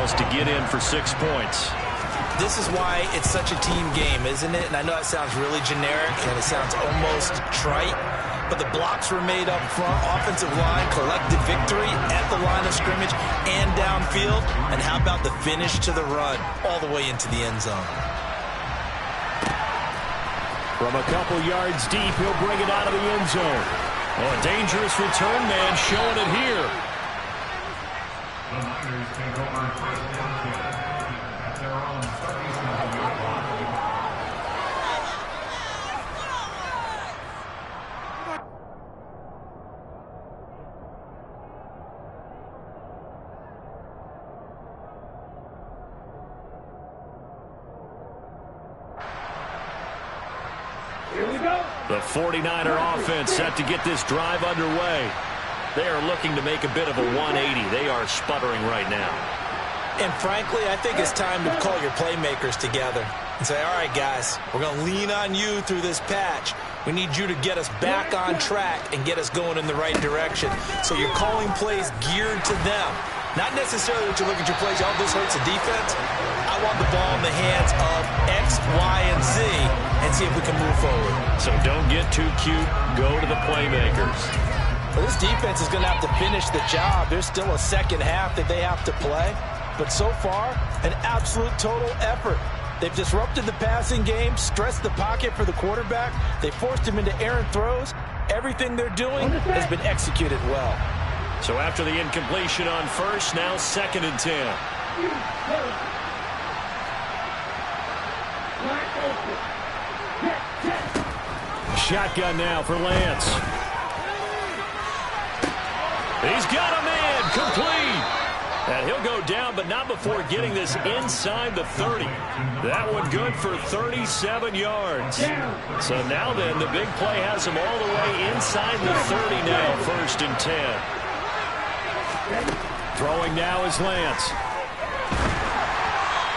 miles to get in for 6 points. This is why it's such a team game, isn't it? And I know that sounds really generic and it sounds almost trite, but the blocks were made up front, offensive line, collective victory at the line of scrimmage and downfield. And how about the finish to the run all the way into the end zone? From a couple yards deep, he'll bring it out of the end zone. Oh, a dangerous return man showing it here. The Niners take over first down at their own 37-yard line. The 49er offense set to get this drive underway. They are looking to make a bit of a 180. They are sputtering right now. And frankly, I think it's time to call your playmakers together and say, all right, guys, we're going to lean on you through this patch. We need you to get us back on track and get us going in the right direction. So you're calling plays geared to them. Not necessarily that you look at your plays, oh, this hurts the defense. I want the ball in the hands of X, Y, and Z and see if we can move forward. So don't get too cute. Go to the playmakers. Well, this defense is going to have to finish the job. There's still a second half that they have to play. But so far, an absolute total effort. They've disrupted the passing game, stressed the pocket for the quarterback. They forced him into errant throws. Everything they're doing has been executed well. So after the incompletion on first, now 2nd and 10. Shotgun now for Lance. He's got a man, complete. And he'll go down, but not before getting this inside the 30. That one good for 37 yards. So now then, the big play has him all the way inside the 30 now, 1st and 10. Throwing now is Lance.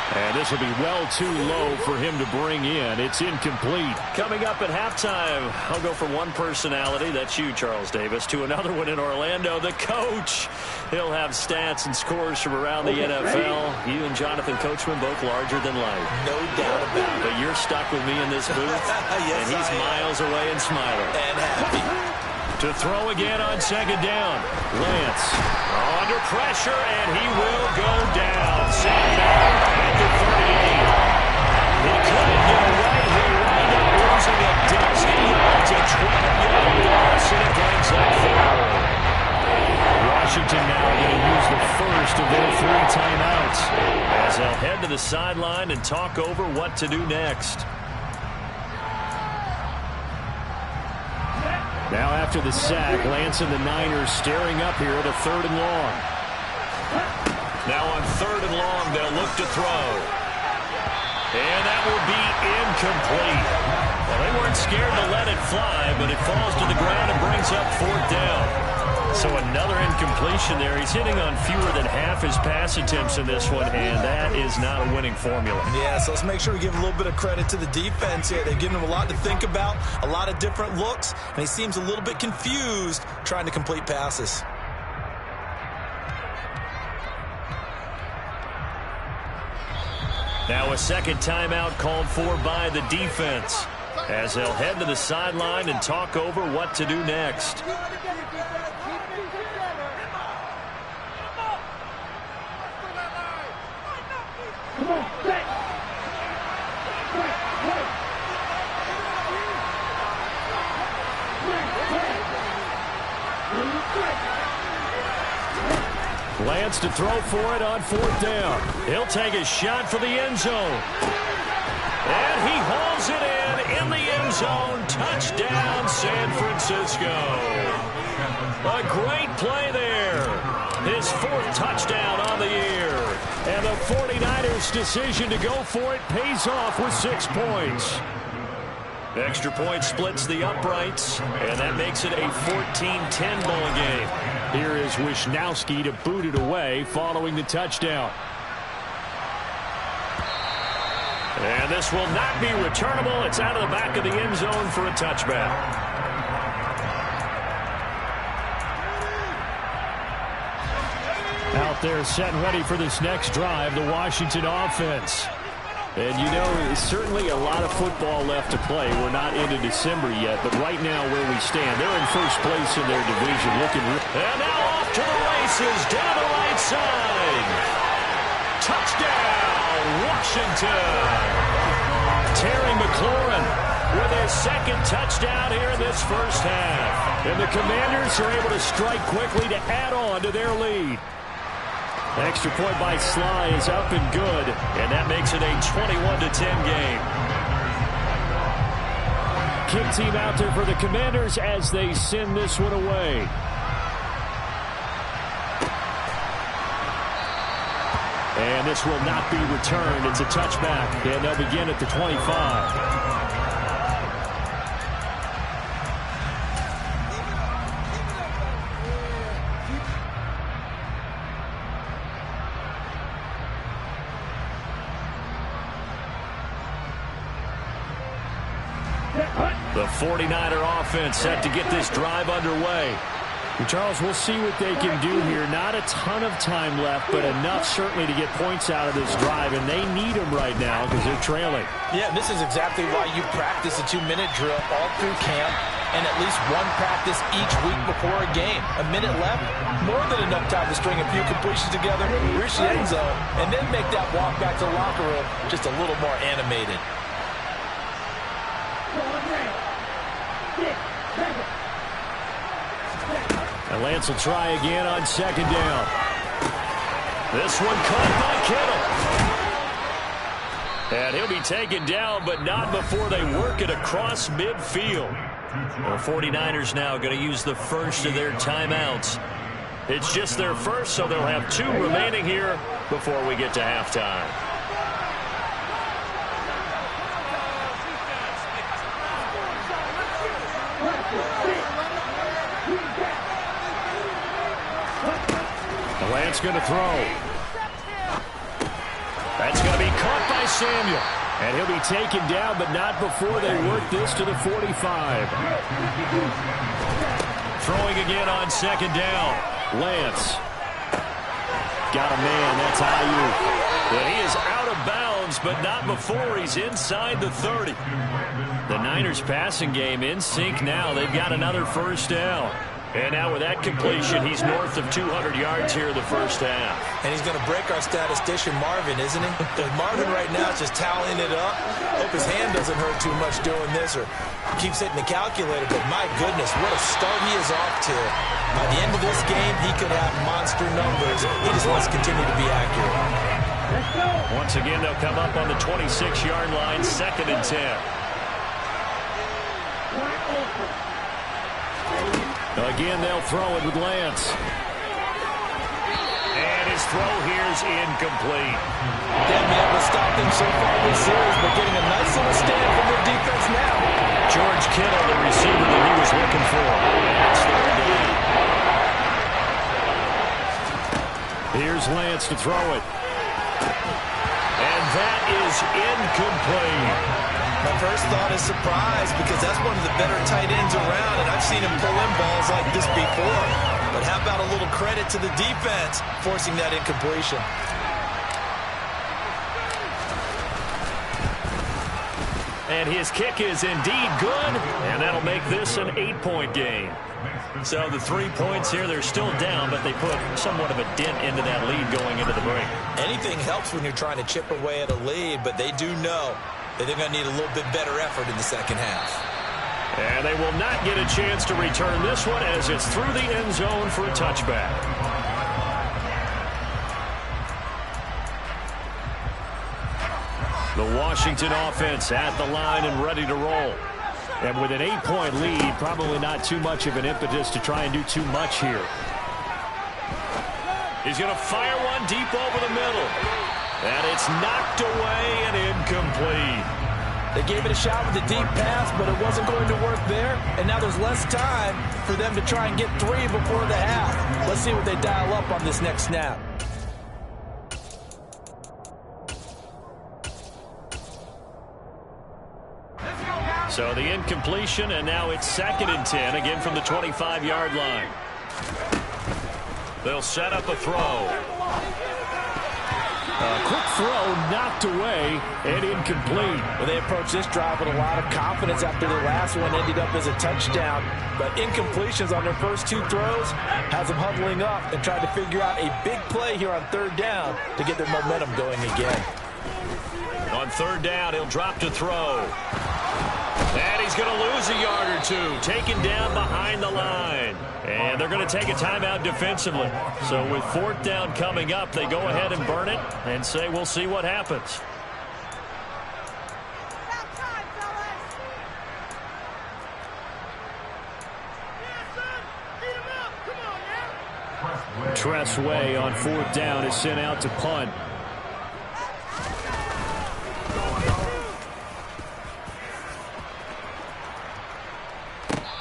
And this will be well too low for him to bring in. It's incomplete. Coming up at halftime, I'll go from one personality, that's you, Charles Davis, to another one in Orlando, the coach. He'll have stats and scores from around the NFL. You and Jonathan Coachman both larger than life. No doubt about it. But you're stuck with me in this booth. Yes, and he's miles away and smiling. And happy. To throw again on 2nd down. Lance under pressure, and he will go down. Sacked at the 38. He couldn't get away. He'll wind up losing a dozen yards, a 12-yard loss, and it brings up 4. Washington now going to use the first of their 3 timeouts as they'll head to the sideline and talk over what to do next. Now after the sack, Lance and the Niners staring up here at a 3rd and long. Now on 3rd and long, they'll look to throw. And that will be incomplete. Well, they weren't scared to let it fly, but it falls to the ground and brings up 4th down. So another incompletion there. He's hitting on fewer than half his pass attempts in this one, and that is not a winning formula. Yeah, so let's make sure we give a little bit of credit to the defense here. They've given him a lot to think about, a lot of different looks, and he seems a little bit confused trying to complete passes. Now a 2nd timeout called for by the defense as they'll head to the sideline and talk over what to do next. Lance to throw for it on 4th down. He'll take a shot for the end zone. And he hauls it in the end zone. Touchdown, San Francisco. A great play there. His 4th touchdown on the year. And the 49ers' decision to go for it pays off with 6 points. Extra point splits the uprights, and that makes it a 14-10 ball game. Here is Wisnowski to boot it away following the touchdown. And this will not be returnable. It's out of the back of the end zone for a touchback. Out out there set and ready for this next drive, the Washington offense. And, you know, certainly a lot of football left to play. We're not into December yet, but right now where we stand, they're in first place in their division. And now off to the races, down the right side. Touchdown, Washington. Terry McLaurin with his second touchdown here in this first half. And the Commanders are able to strike quickly to add on to their lead. Extra point by Sly is up and good, and that makes it a 21-10 game. Kick team out there for the Commanders as they send this one away. And this will not be returned. It's a touchback, and they'll begin at the 25. The 49er offense set to get this drive underway. Charles, we'll see what they can do here. Not a ton of time left, but enough certainly to get points out of this drive, and they need them right now because they're trailing. Yeah, this is exactly why you practice a 2-minute drill all through camp and at least one practice each week before a game. A minute left, more than enough time to string a few completions together, reach the end zone, and then make that walk back to the locker room just a little more animated. And Lance will try again on second down. This one caught by Kittle. And he'll be taken down, but not before they work it across midfield. The 49ers now going to use the first of their timeouts. It's just their first, so they'll have 2 remaining here before we get to halftime. Lance going to throw. That's going to be caught by Samuel. And he'll be taken down, but not before they work this to the 45. Throwing again on second down. Lance. Got a man. That's Ayuk. And he is out of bounds, but not before he's inside the 30. The Niners passing game in sync now. They've got another first down. And now with that completion, he's north of 200 yards here in the first half. And he's going to break our statistician Marvin, isn't he? Marvin right now is just tallying it up. Hope his hand doesn't hurt too much doing this or keeps hitting the calculator. But my goodness, what a start he is off to. By the end of this game, he could have monster numbers. He just wants to continue to be accurate. Once again, they'll come up on the 26-yard line, 2nd and 10. Again, they'll throw it with Lance. And his throw here is incomplete. They haven't been able to stop them so far this series, but getting a nice little stand from their defense now. George Kittle, the receiver that he was looking for. That's third down. Here's Lance to throw it. And that is incomplete. My first thought is surprise because that's one of the better tight ends around, and I've seen him pull in balls like this before. But how about a little credit to the defense forcing that incompletion? And his kick is indeed good, and that'll make this an 8-point game. So the 3 points here, they're still down, but they put somewhat of a dent into that lead going into the break. Anything helps when you're trying to chip away at a lead, but they do know that they're going to need a little bit better effort in the second half. And they will not get a chance to return this one as it's through the end zone for a touchback. The Washington offense at the line and ready to roll. And with an 8-point lead, probably not too much of an impetus to try and do too much here. He's going to fire one deep over the middle. And it's knocked away and incomplete. They gave it a shot with a deep pass, but it wasn't going to work there. And now there's less time for them to try and get 3 before the half. Let's see what they dial up on this next snap. So the incompletion, and now it's 2nd and 10, again from the 25-yard line. They'll set up a throw. Quick throw knocked away and incomplete. Well, they approached this drive with a lot of confidence after their last one ended up as a touchdown. But incompletions on their first two throws has them huddling up and trying to figure out a big play here on third down to get their momentum going again. On third down, he'll drop to throw. And he's going to lose a yard or two, taken down behind the line. And they're going to take a timeout defensively. So with fourth down coming up, they go ahead and burn it and say we'll see what happens. Tressway on fourth down is sent out to punt.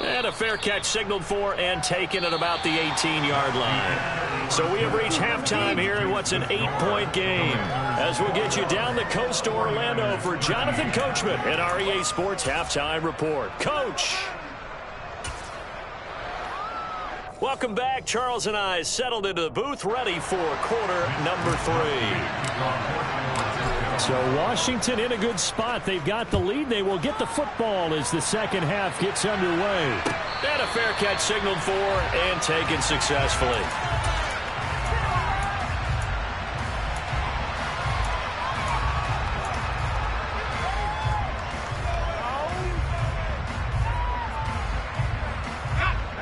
And a fair catch signaled for and taken at about the 18-yard line. So we have reached halftime here in what's an 8-point game. As we'll get you down the coast to Orlando for Jonathan Coachman at our EA Sports Halftime Report. Coach! Welcome back. Charles and I settled into the booth ready for quarter number 3. So Washington in a good spot. They've got the lead. They will get the football as the second half gets underway. And a fair catch signaled for and taken successfully.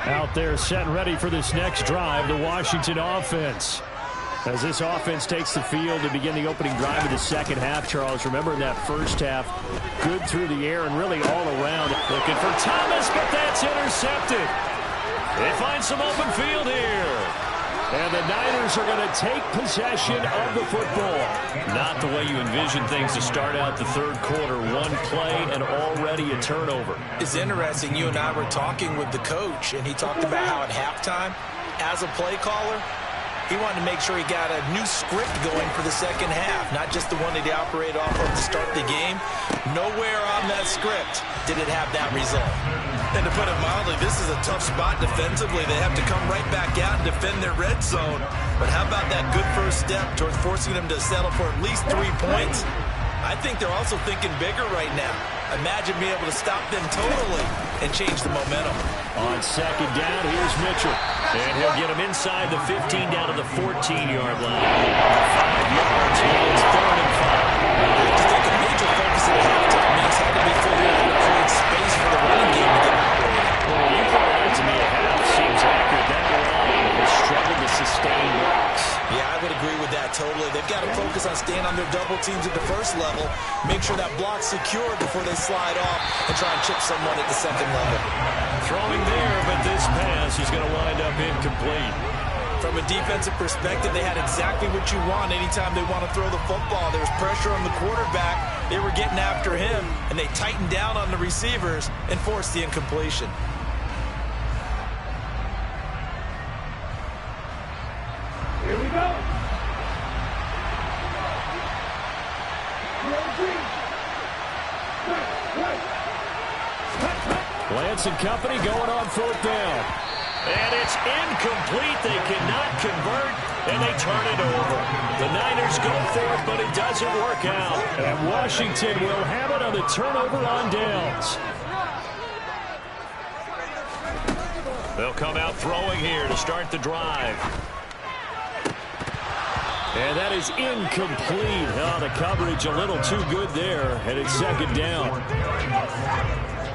Out there set and ready for this next drive, the Washington offense. As this offense takes the field to begin the opening drive of the second half, Charles, remember in that first half, good through the air and really all around. Looking for Thomas, but that's intercepted. They find some open field here. And the Niners are going to take possession of the football. Not the way you envision things to start out the third quarter. One play and already a turnover. It's interesting. You and I were talking with the coach, and he talked about how at halftime, as a play caller, he wanted to make sure he got a new script going for the second half, not just the one that he operated off of to start the game. Nowhere on that script did it have that result. And to put it mildly, this is a tough spot defensively. They have to come right back out and defend their red zone. But how about that good first step towards forcing them to settle for at least 3 points? I think they're also thinking bigger right now. Imagine being able to stop them totally and change the momentum. On second down, here's Mitchell. And he'll get him inside the 15 down to the 14-yard line. 5 yards, it's 3rd and 5. I think a major focus at halftime means how to be figuring out how to create space for the running game to get operating. Well, you put that to me at half. Seems accurate. That line has struggled to sustain blocks. Yeah, I would agree with that totally. They've got to focus on staying on their double teams at the first level, make sure that block's secured before they slide off and try and chip someone at the second level. Throwing there, but this pass is going to wind up incomplete. From a defensive perspective, they had exactly what you want anytime they want to throw the football. There was pressure on the quarterback. They were getting after him, and they tightened down on the receivers and forced the incompletion. Here we go. Lance and company going on fourth down. And it's incomplete. They cannot convert, and they turn it over. The Niners go for it, but it doesn't work out. And Washington will have it on the turnover on downs. They'll come out throwing here to start the drive. And that is incomplete. Oh, the coverage a little too good there, and it's second down.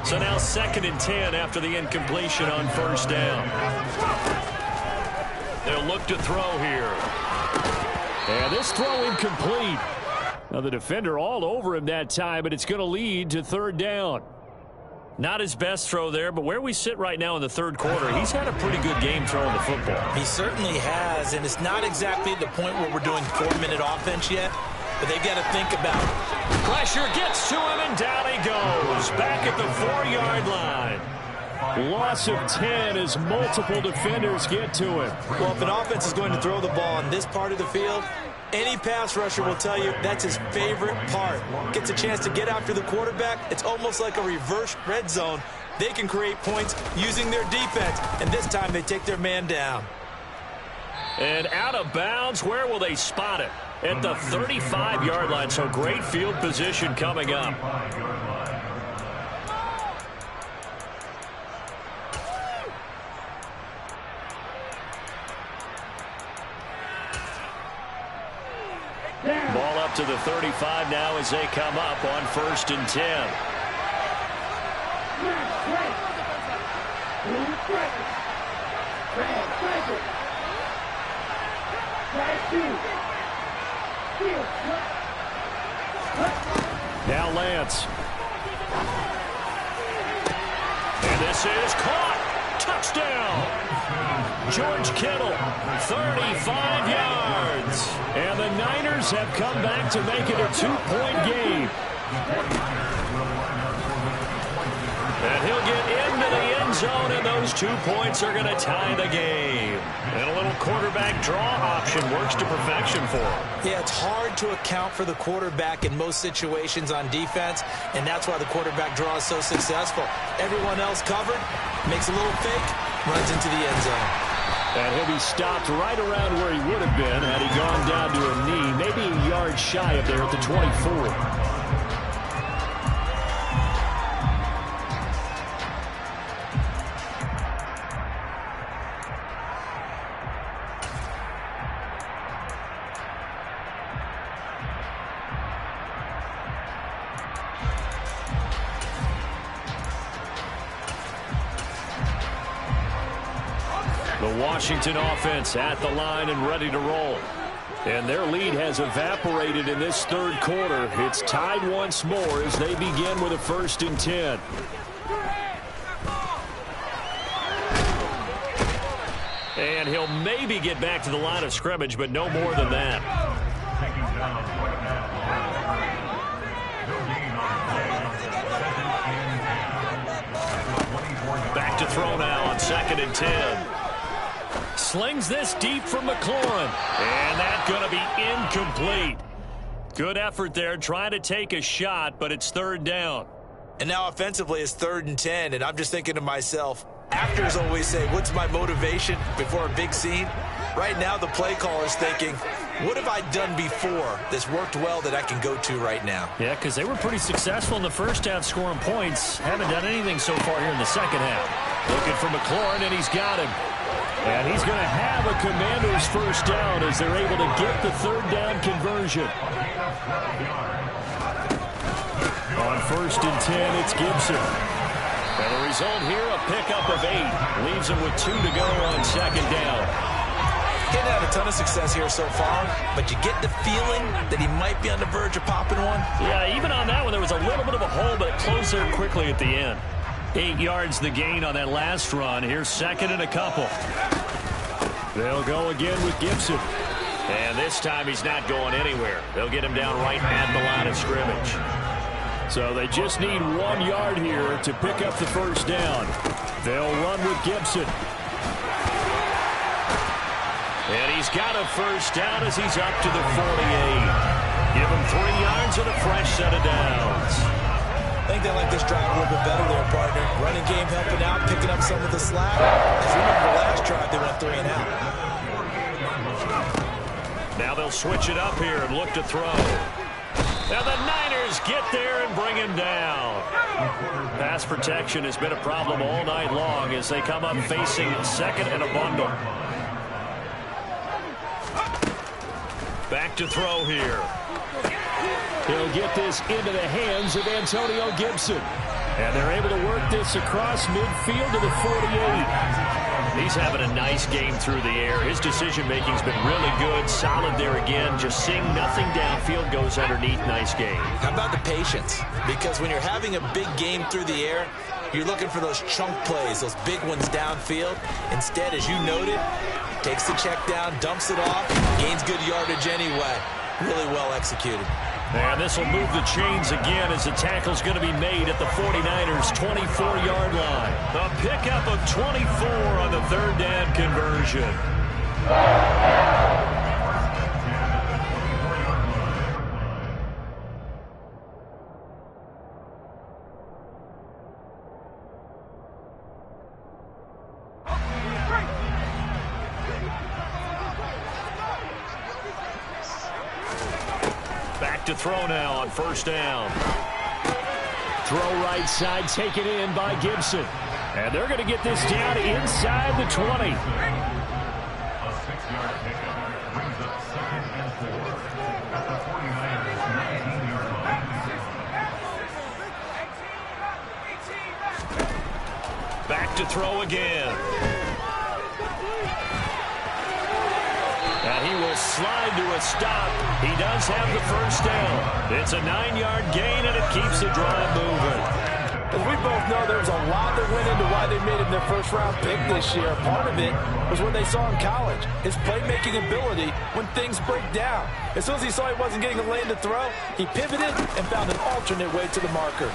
So now 2nd and 10 after the incompletion on first down. They'll look to throw here. And this throw incomplete. Now the defender all over him that time, but it's going to lead to 3rd down. Not his best throw there, but where we sit right now in the third quarter, he's had a pretty good game throwing the football. He certainly has, and it's not exactly at the point where we're doing 4-minute offense yet, but they've got to think about it. Pressure gets to him, and down he goes. Back at the 4-yard line. Loss of 10 as multiple defenders get to him. Well, if an offense is going to throw the ball on this part of the field, any pass rusher will tell you that's his favorite part. Gets a chance to get after the quarterback. It's almost like a reverse red zone. They can create points using their defense, and this time they take their man down. And out of bounds, where will they spot it? at the 35-yard line. So great field position coming up. Ball up to the 35 now as they come up on 1st and 10. Now Lance. And this is caught. Touchdown. George Kittle, 35 yards. And the Niners have come back to make it a 2-point game. And he'll get into the end zone, and those 2 points are going to tie the game. And a little quarterback draw option works to perfection for him. Yeah, it's hard to account for the quarterback in most situations on defense, and that's why the quarterback draw is so successful. Everyone else covered, makes a little fake, runs into the end zone. And he'll be stopped right around where he would have been had he gone down to a knee, maybe a yard shy of there at the 24. The Washington offense at the line and ready to roll. And their lead has evaporated in this 3rd quarter. It's tied once more as they begin with a 1st and 10. And he'll maybe get back to the line of scrimmage, but no more than that. Back to throw now on 2nd and 10. Slings this deep from McLaurin. And that's going to be incomplete. Good effort there trying to take a shot, but it's 3rd down. And now offensively it's 3rd and 10, and I'm just thinking to myself, actors always say, what's my motivation before a big scene? Right now the play caller's thinking, what have I done before that's worked well that I can go to right now? Yeah, because they were pretty successful in the first half scoring points. Haven't done anything so far here in the second half. Looking for McLaurin, and he's got him. And he's going to have a Commanders first down as they're able to get the 3rd down conversion. On 1st and 10, it's Gibson. And the result here, a pickup of 8. Leaves him with 2 to go on 2nd down. Getting had a ton of success here so far, but you get the feeling that he might be on the verge of popping one. Yeah, even on that one, there was a little bit of a hole, but it closed there quickly at the end. 8 yards the gain on that last run. Here's 2nd and a couple. They'll go again with Gibson. And this time he's not going anywhere. They'll get him down right at the line of scrimmage. So they just need 1 yard here to pick up the first down. They'll run with Gibson. And he's got a first down as he's up to the 48. Give him 3 yards and a fresh set of downs. I think they like this drive a little bit better there, partner. Running game helping out, picking up some of the slack. As you remember the last drive, they went 3 and out. Now they'll switch it up here and look to throw. Now the Niners get there and bring him down. Pass protection has been a problem all night long as they come up facing 2nd and a bundle. Back to throw here. He'll get this into the hands of Antonio Gibson. And they're able to work this across midfield to the 48. He's having a nice game through the air. His decision-making's been really good. Solid there again. Just seeing nothing downfield, goes underneath. Nice game. How about the patience? Because when you're having a big game through the air, you're looking for those chunk plays, those big ones downfield. Instead, as you noted, takes the check down, dumps it off, gains good yardage anyway. Really well executed. And this will move the chains again as the tackle's going to be made at the 49ers' 24-yard line. A pickup of 24 on the 3rd down conversion. Back to throw now on first down. Throw right side, taken in by Gibson. And they're going to get this down inside the 20. A 6-yard pickup brings up 2nd and 4 at the 49ers' 19-yard line. Back to throw again. And he will slide to a stop. He does have the first down. It's a 9-yard gain, and it keeps the drive moving. As we both know, there was a lot that went into why they made him their first-round pick this year. Part of it was what they saw in college, his playmaking ability when things break down. As soon as he saw he wasn't getting a lane to throw, he pivoted and found an alternate way to the marker.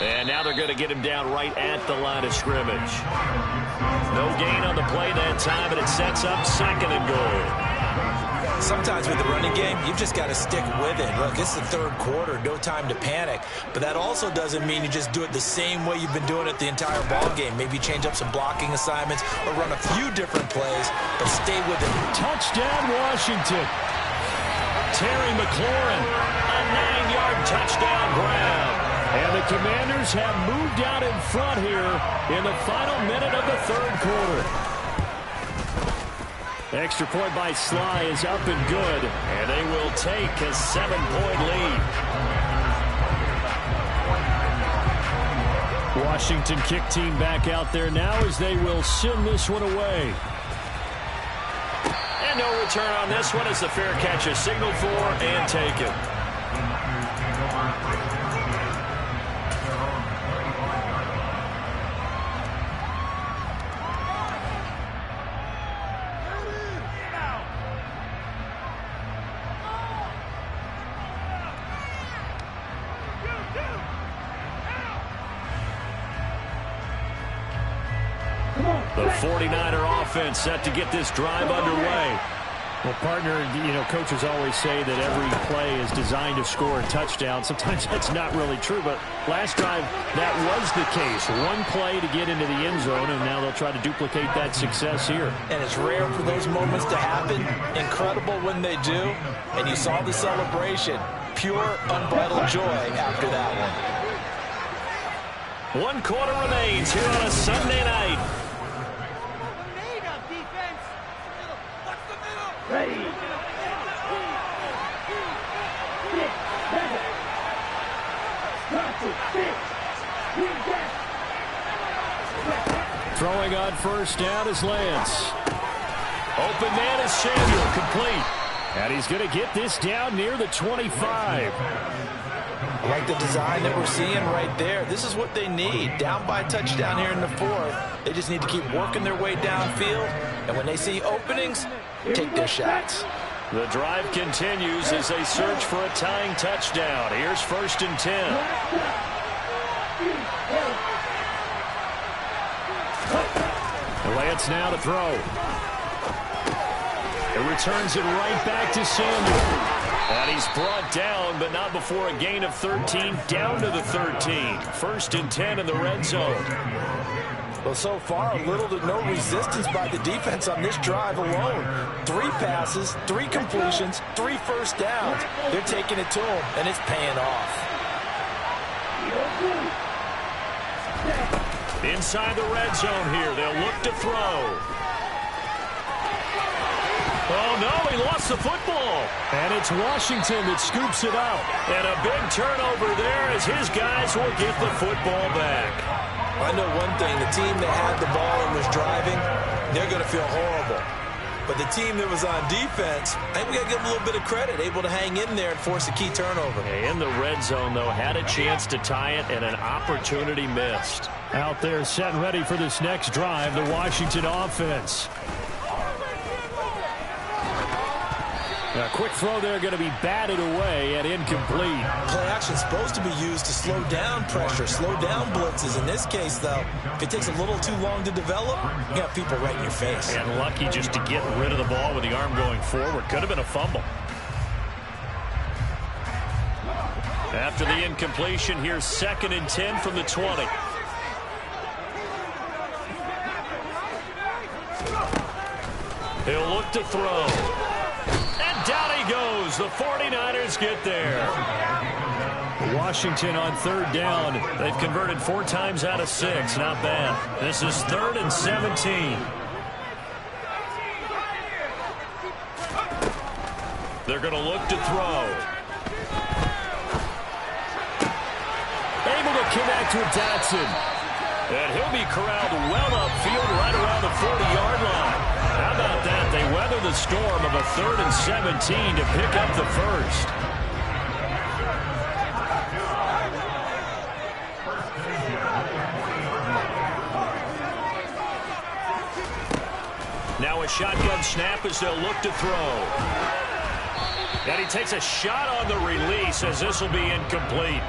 And now they're going to get him down right at the line of scrimmage. No gain on the play that time, and it sets up 2nd and goal. Sometimes with the running game, you've just got to stick with it. Look, it's the 3rd quarter, no time to panic. But that also doesn't mean you just do it the same way you've been doing it the entire ball game. Maybe change up some blocking assignments or run a few different plays, but stay with it. Touchdown, Washington. Terry McLaurin, a 9-yard touchdown grab. And the Commanders have moved out in front here in the final minute of the 3rd quarter. Extra point by Sly is up and good, and they will take a 7-point lead. Washington kick team back out there now as they will send this one away. And no return on this one as the fair catch is signaled for and taken. The 49er offense set to get this drive underway. Well, partner, coaches always say that every play is designed to score a touchdown. Sometimes that's not really true, but last drive, that was the case. One play to get into the end zone, and now they'll try to duplicate that success here. And it's rare for those moments to happen. Incredible when they do. And you saw the celebration. Pure, unbridled joy after that one. 1 quarter remains here on a Sunday night. Throwing on first down is Lance. Open man is Samuel, complete. And he's going to get this down near the 25. I like the design that we're seeing right there. This is what they need. Down by a touchdown here in the 4th. They just need to keep working their way downfield. And when they see openings, take their shots. The drive continues as they search for a tying touchdown. Here's 1st and 10. Lance now to throw. It returns it right back to Samuel. And he's brought down, but not before a gain of 13, down to the 13. 1st and 10 in the red zone. Well, so far, little to no resistance by the defense on this drive alone. 3 passes, 3 completions, 3 first downs. They're taking it to them, and it's paying off. Inside the red zone here, they'll look to throw. Oh, no, he lost the football. And it's Washington that scoops it up. And a big turnover there as his guys will get the football back. I know one thing, the team that had the ball and was driving, they're going to feel horrible. But the team that was on defense, I think we got to give them a little bit of credit, able to hang in there and force a key turnover. In the red zone, though, had a chance to tie it and an opportunity missed. Out there set and ready for this next drive, the Washington offense. A quick throw there going to be batted away and incomplete. Play action is supposed to be used to slow down pressure, slow down blitzes. In this case, though, if it takes a little too long to develop, you got people right in your face. And lucky just to get rid of the ball with the arm going forward. Could have been a fumble. After the incompletion, here's 2nd and 10 from the 20. He'll look to throw. And down he goes goes. The 49ers get there. Washington on third down. They've converted 4 times out of 6. Not bad. This is 3rd and 17. They're going to look to throw. Able to connect with Dotson. And he'll be corralled well upfield right around the 40-yard line. How about that? They weather the storm of a 3rd and 17 to pick up the first. Now a shotgun snap as they'll look to throw. And he takes a shot on the release as this will be incomplete.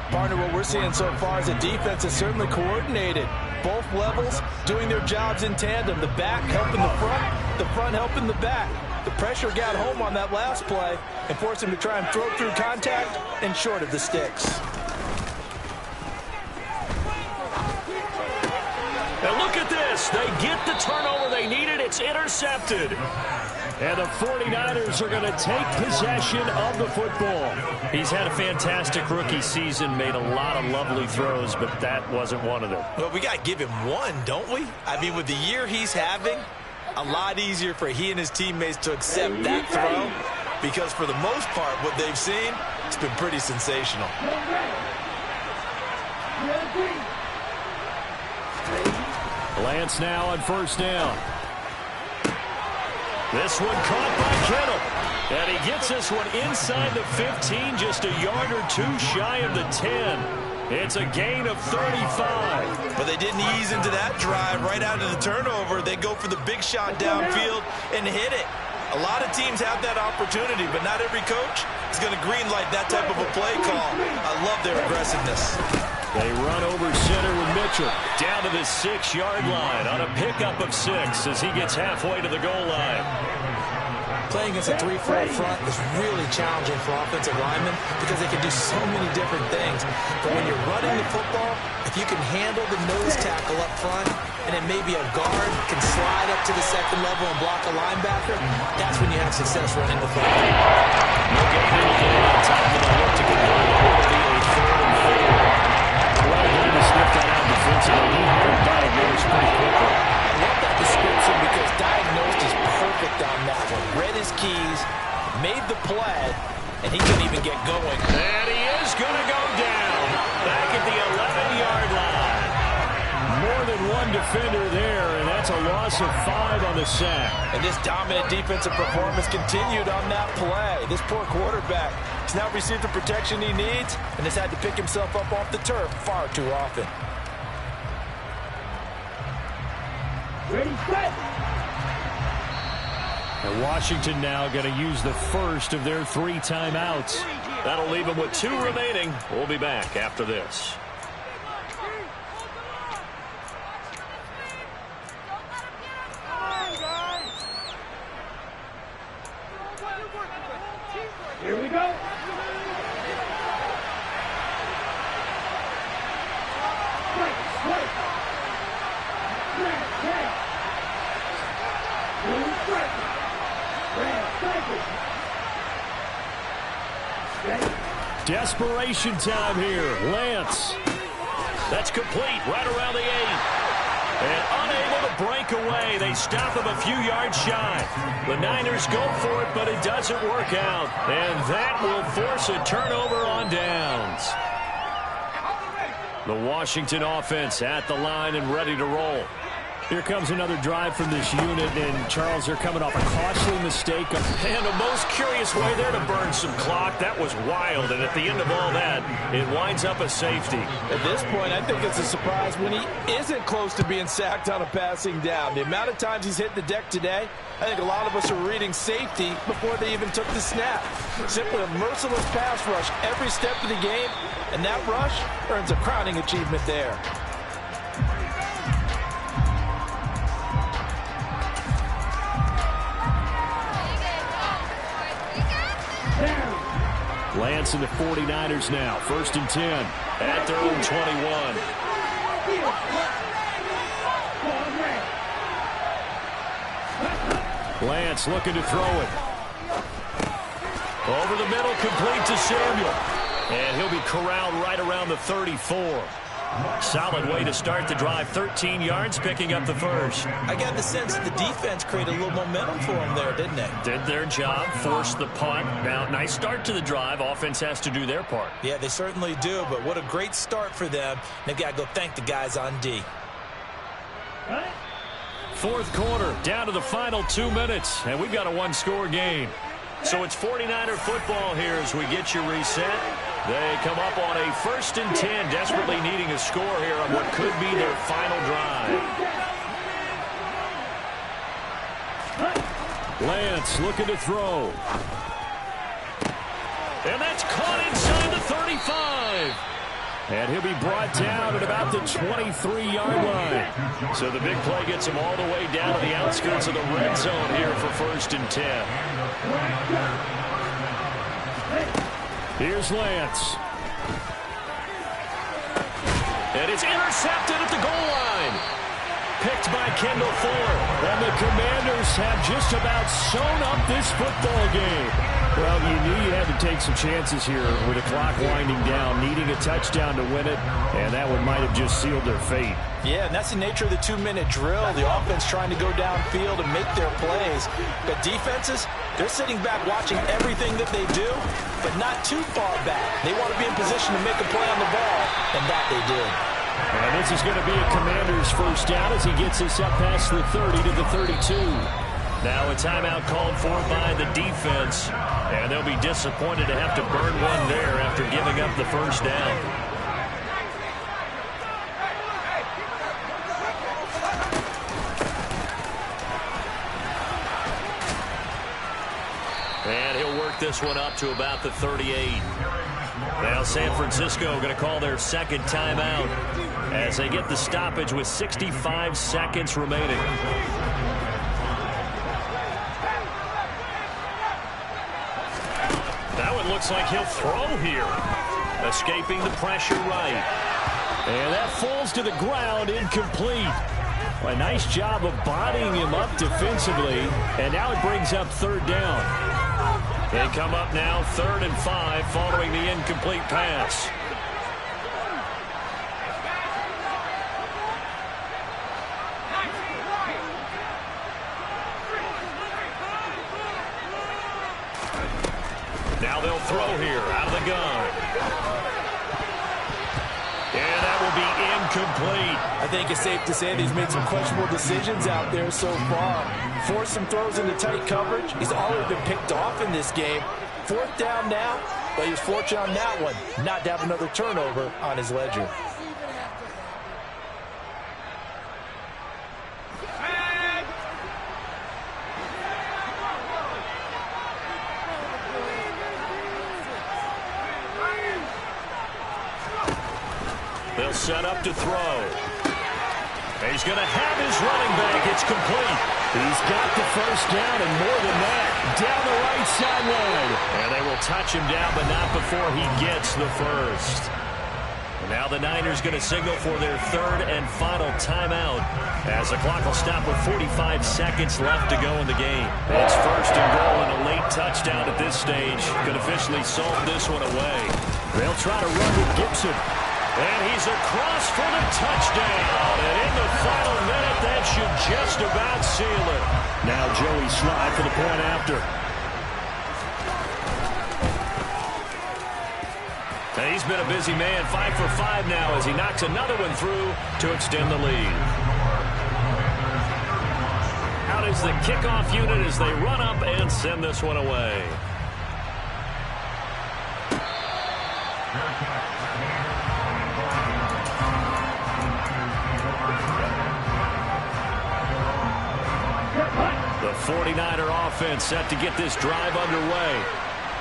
Partner, what we're seeing so far is a defense that's certainly coordinated. Both levels doing their jobs in tandem. The back helping the front helping the back. The pressure got home on that last play and forced him to try and throw through contact and short of the sticks. And look at this. They get the turnover they needed. It's intercepted. And the 49ers are going to take possession of the football. He's had a fantastic rookie season, made a lot of lovely throws, but that wasn't one of them. Well, we got to give him one, don't we? I mean, with the year he's having, a lot easier for he and his teammates to accept that throw because for the most part, what they've seen, it's been pretty sensational. Lance now on first down. This one caught by Kittle. And he gets this one inside the 15, just a yard or 2 shy of the 10. It's a gain of 35. But they didn't ease into that drive right out of the turnover. They go for the big shot downfield and hit it. A lot of teams have that opportunity, but not every coach is going to greenlight that type of a play call. I love their aggressiveness. They run over center with Mitchell. Down to the 6-yard line on a pickup of 6 as he gets halfway to the goal line. Playing against a 3-4 front is really challenging for offensive linemen because they can do so many different things. But when you're running the football, if you can handle the nose tackle up front, and then maybe a guard can slide up to the second level and block a linebacker, that's when you have success running the football. No gain in the game on top of the look to convert it will be a 3rd and 4. Well, going to sniff that out defensively. He had it diagnosed pretty quickly. I love that description because diagnosed is perfect on that one. Read his keys, made the play, and he couldn't even get going. And he is going to go down back at the 11-yard line. More than one defender there, and that's a loss of 5 on the sack. And this dominant defensive performance continued on that play. This poor quarterback has not received the protection he needs and has had to pick himself up off the turf far too often. Ready, set. And Washington now going to use the first of their 3 timeouts. That'll leave them with 2 remaining. We'll be back after this. Here we go. Desperation time here. Lance. That's complete right around the 8. And unable to break away. They stop him a few yards shy. The Niners go for it, but it doesn't work out. And that will force a turnover on downs. The Washington offense at the line and ready to roll. Here comes another drive from this unit, and Charles, they're coming off a costly mistake. And the most curious way there to burn some clock. That was wild, and at the end of all that, it winds up a safety. At this point, I think it's a surprise when he isn't close to being sacked on a passing down. The amount of times he's hit the deck today, I think a lot of us are reading safety before they even took the snap. Simply a merciless pass rush every step of the game, and that rush earns a crowning achievement there. Lance and the 49ers now. 1st and 10. At their own 21. Lance looking to throw it. Over the middle, complete to Samuel. And he'll be corralled right around the 34. Solid way to start the drive. 13 yards, picking up the first. I got the sense that the defense created a little momentum for them there, didn't they? Did their job, forced the punt. Now, nice start to the drive. Offense has to do their part. Yeah, they certainly do, but what a great start for them. They've got to go thank the guys on D. Fourth quarter, down to the final 2 minutes, and we've got a one-score game. So it's 49er football here as we get you reset. They come up on a 1st and 10, desperately needing a score here on what could be their final drive. Lance looking to throw. And that's caught inside the 35. And he'll be brought down at about the 23-yard line. So the big play gets him all the way down to the outskirts of the red zone here for 1st and 10. Here's Lance. And it's intercepted at the goal line. Picked by Kendall Fuller. And the Commanders have just about sewn up this football game. Well, you knew you had to take some chances here with the clock winding down, needing a touchdown to win it, and that one might have just sealed their fate. Yeah, and that's the nature of the 2-minute drill. The offense trying to go downfield and make their plays. But defenses, they're sitting back watching everything that they do, but not too far back. They want to be in position to make a play on the ball, and that they did. And this is going to be a Commander's first down as he gets us up past the 30 to the 32. Now a timeout called for by the defense, and they'll be disappointed to have to burn one there after giving up the first down. And he'll work this one up to about the 38. Now San Francisco going to call their second timeout as they get the stoppage with 65 seconds remaining. That one looks like he'll throw here. Escaping the pressure right. And that falls to the ground, incomplete. A nice job of bodying him up defensively, and now it brings up 3rd down. They come up now 3rd and 5 following the incomplete pass. Now they'll throw here out of the gun. And that will be incomplete. I think it's safe to say that he's made some questionable decisions out there so far. Forced some throws into tight coverage. He's already been picked off in this game. 4th down now, but he was fortunate on that one not to have another turnover on his ledger. They'll set up to throw. He's going to have his running back. It's complete. He's got the first down and more than that. Down the right sideline. And they will touch him down, but not before he gets the first. And now the Niners going to signal for their 3rd and final timeout as the clock will stop with 45 seconds left to go in the game. It's 1st and goal and a late touchdown at this stage could officially solve this one away. They'll try to run with Gibson. And he's across for the touchdown. And in the final minute, that should just about seal it. Now Joey Slye for the point after. And he's been a busy man, 5 for 5 now as he knocks another one through to extend the lead. Out is the kickoff unit as they run up and send this one away. The 49er offense set to get this drive underway.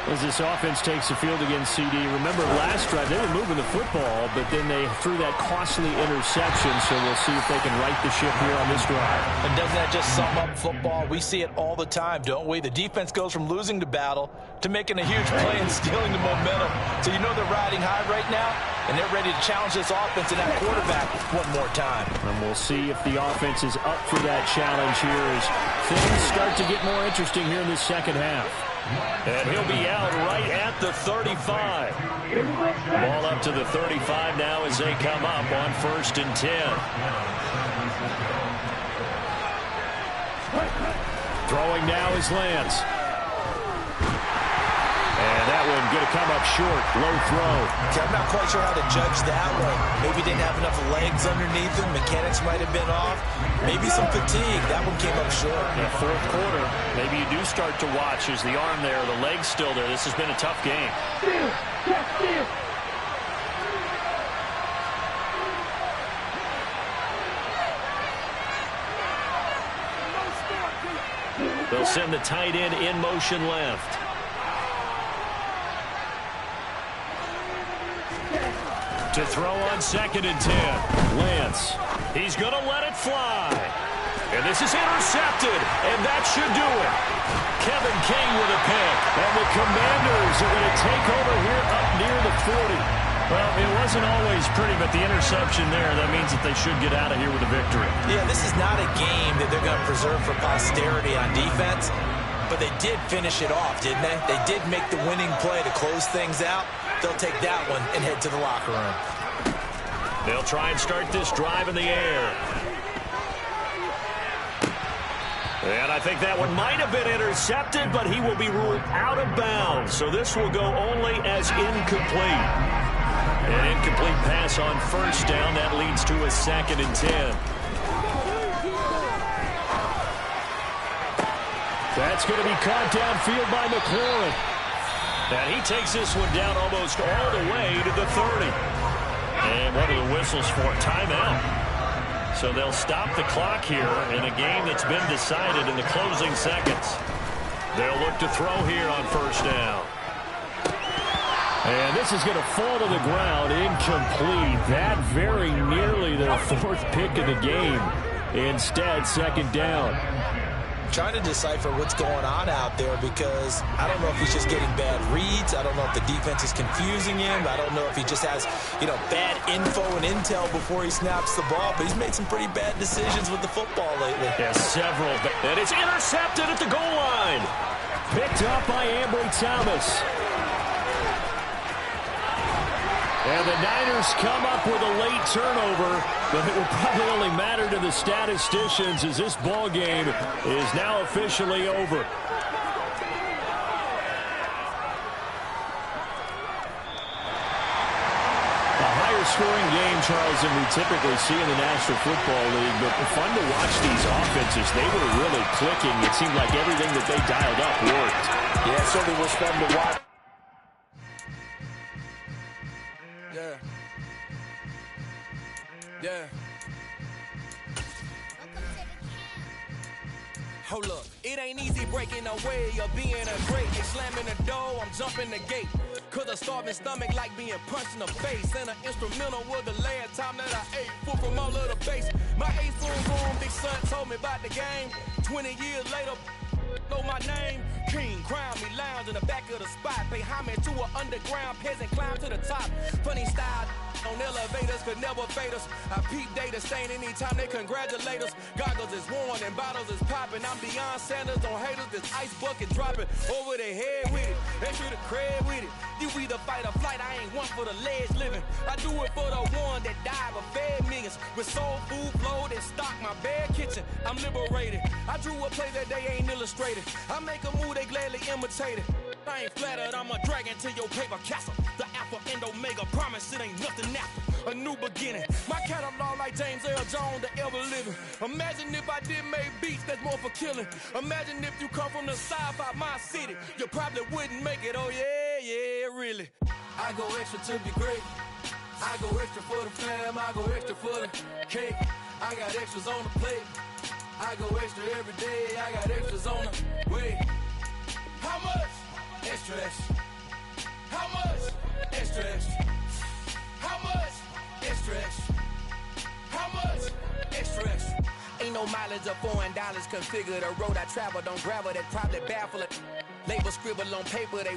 As this offense takes the field against CD, remember last drive they were moving the football, but then they threw that costly interception, so we'll see if they can right the ship here on this drive. And doesn't that just sum up football? We see it all the time, don't we? The defense goes from losing the battle to making a huge play and stealing the momentum. So you know they're riding high right now? and they're ready to challenge this offense and that quarterback one more time. And we'll see if the offense is up for that challenge here as things start to get more interesting here in the second half. And he'll be out right at the 35. Ball up to the 35 now as they come up on 1st and 10. Throwing now is Lance. And that one going to come up short. Low throw. Okay, I'm not quite sure how to judge that one. Maybe didn't have enough legs underneath him. Mechanics might have been off. Maybe some fatigue. That one came up short. In the fourth quarter, maybe you do start to watch as the arm there, the leg's still there. This has been a tough game. They'll send the tight end in motion left. To throw on 2nd and 10. Lance. He's going to let it fly. And this is intercepted. And that should do it. Kevin King with a pick. And the Commanders are going to take over here up near the 40. Well, it wasn't always pretty, but the interception there, that means that they should get out of here with a victory. Yeah, this is not a game that they're going to preserve for posterity on defense. But they did finish it off, didn't they? They did make the winning play to close things out. They'll take that one and head to the locker room. They'll try and start this drive in the air. And I think that one might have been intercepted, but he will be ruled out of bounds. So this will go only as incomplete. An incomplete pass on 1st down. That leads to a 2nd and 10. That's going to be caught downfield by McLaurin. And he takes this one down almost all the way to the 30. And what are the whistles for? Timeout. So they'll stop the clock here in a game that's been decided in the closing seconds. They'll look to throw here on 1st down. And this is going to fall to the ground, incomplete. That very nearly their 4th pick of the game. Instead, 2nd down. Trying to decipher what's going on out there because I don't know if he's just getting bad reads. I don't know if the defense is confusing him. I don't know if he just has, bad info and intel before he snaps the ball. But he's made some pretty bad decisions with the football lately. Yeah, several. And it's intercepted at the goal line. Picked up by Ambry Thomas. And the Niners come up with a late turnover, but it will probably only matter to the statisticians as this ball game is now officially over. A higher scoring game, Charles, than we typically see in the National Football League, but fun to watch these offenses. They were really clicking. It seemed like everything that they dialed up worked. Yeah, it certainly was fun to watch. Yeah. Hold up. It ain't easy breaking away or being a great. They slamming the door, I'm jumping the gate. Cause a starving stomach like being punched in the face. And an instrumental was the last time that I ate food from all of the base. My ace room, big son told me about the game. 20 years later, know my name. King, crown me, lounge in the back of the spot. Pay homage to an underground peasant, climb to the top. Funny style on elevators could never fade us. I peep data stain anytime they congratulate us. Goggles is worn and bottles is popping. I'm beyond Sanders on haters, this ice bucket dropping over their head with it. Extra the cred with it. You either fight or flight, I ain't one for the ledge living. I do it for the one that died but fed millions. With soul food flowed and stocked my bare kitchen. I'm liberated. I drew a play that they ain't illustrated. I make a move, they gladly imitate it. I ain't flattered, I'm a dragon to your paper castle. The Alpha and Omega promise it ain't nothing after. A new beginning. My catalog like James Earl Jones, the ever living. Imagine if I did make beats that's more for killing. Imagine if you come from the south out my city. You probably wouldn't make it, oh yeah, really. I go extra to be great. I go extra for the fam, I go extra for the cake. I got extras on the plate. I go extra every day, I got extras on the way. How much? Extra, extra. How much? Extra, extra. How much? Extra, extra. How much? Extra, extra. Ain't no mileage of $4 configure the road I travel. Don't gravel that probably baffle it. Label scribble on paper, they